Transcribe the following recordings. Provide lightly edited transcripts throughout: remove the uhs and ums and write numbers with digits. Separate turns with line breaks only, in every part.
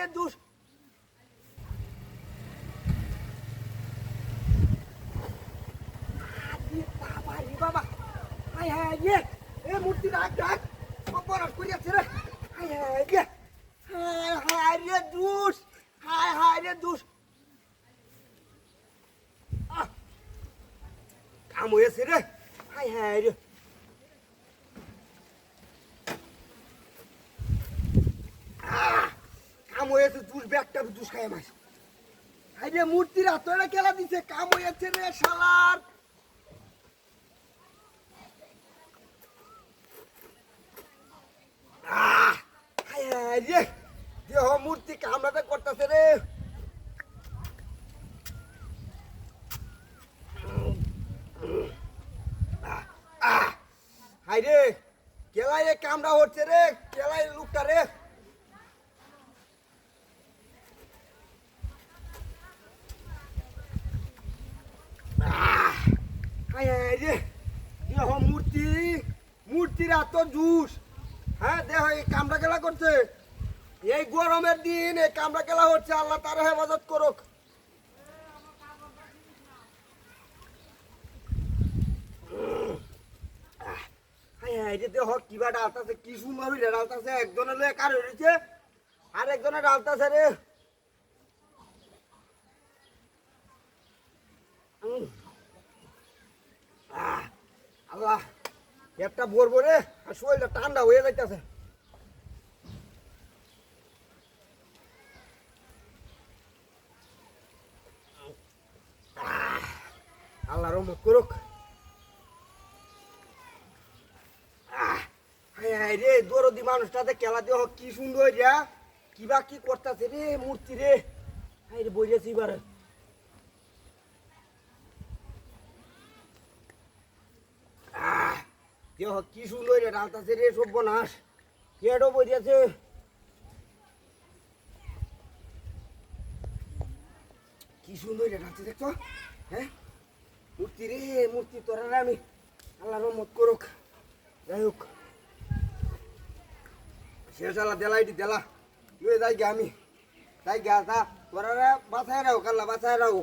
রে দুষ বাবা রে বাবা হায় হায় রে এ মূর্তি ডাক ডাক অপরাধ করিয়াছে রে হায় হায় রে হায় হায় রে দুষ হায় হায় রে দুষ কাম হয়েছে রে হায় হায় রে কাম হয়েছে দুষ ব্যাগটা দুষ খায় মাস হায় রে মূর্তির হাতটা খেলা দিছে কাম হয়েছে রে শালার হায় হায় রে দেহ মূর্তি কামড়াতে করতেছে রে হায় রে কেলাই রে কামড়া হচ্ছে রে কেলাই লুকটা রে হায় হায় রে দেহ মূর্তি মূর্তির এত জুস হ্যাঁ দেহ এই কামড়া খেলা করছে এই গরমের দিন এই কামড়া খেলা হচ্ছে আল্লাহ তার হেফাজত করুক দেহ কিবা ডালতাছে কি সুন্দর ডালতাছে একজনের লয়ে কার হয়েছে আর একজনের ডালতাছে রে আল্লাহ একটা ভরবো রে আর শরীরটা ঠান্ডা হয়ে যাইতেছে আল্লাহ রহমত করুক রে দরদি মানুষটাতে খেলা দেহ কি সুন্দর রে কিবা কি করতেছে রে মূর্তি রে হাই রে বইরেছি এবার দেহ কি সুন্দর রে ডালতাছে রে সর্বনাশ কেডো বইরেছে কি সুন্দর রে ডালছে দেখছো হ্যাঁ মূর্তি রে মূর্তি তোরা আমি আল্লাহ রহমত করুক যাই হোক শেষ আল্লাহ দেলাই দেলা তুই যাই গে আমি যাই গে তা তোরা বাঁচায় রাখো কাল্লা বাঁচায় রাখো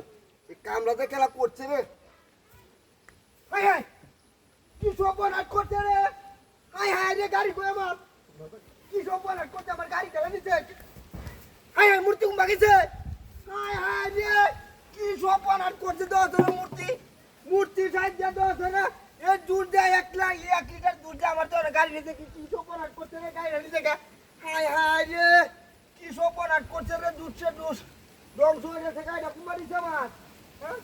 এই কামড়াতে খেলা করছে রে হাই হাই কি সর্বনাশ করছে রে হাই হাই রে গাড়ি কই আমার কি সর্বনাশ করছে আমার গাড়ি খেলা নিচ্ছে হাই হাই মূর্তি কুম্বা গেছে হাই হাই রে কি সর্বনাশ করছে দশ মূর্তি মূর্তি সাইড দিয়ে দশ এ দুধ দেয় 1 লিটার দুধ দেয় আমার তো গাড়ি নিতে কি সর্বনাশ করছে রে গাড়ি নিতে হাই হাই রে কি সর্বনাশ করছে রে দুধ সে দুধ ধ্বংস হয়ে গেছে গাড়িটা কুমারিছে আমার হ্যাঁ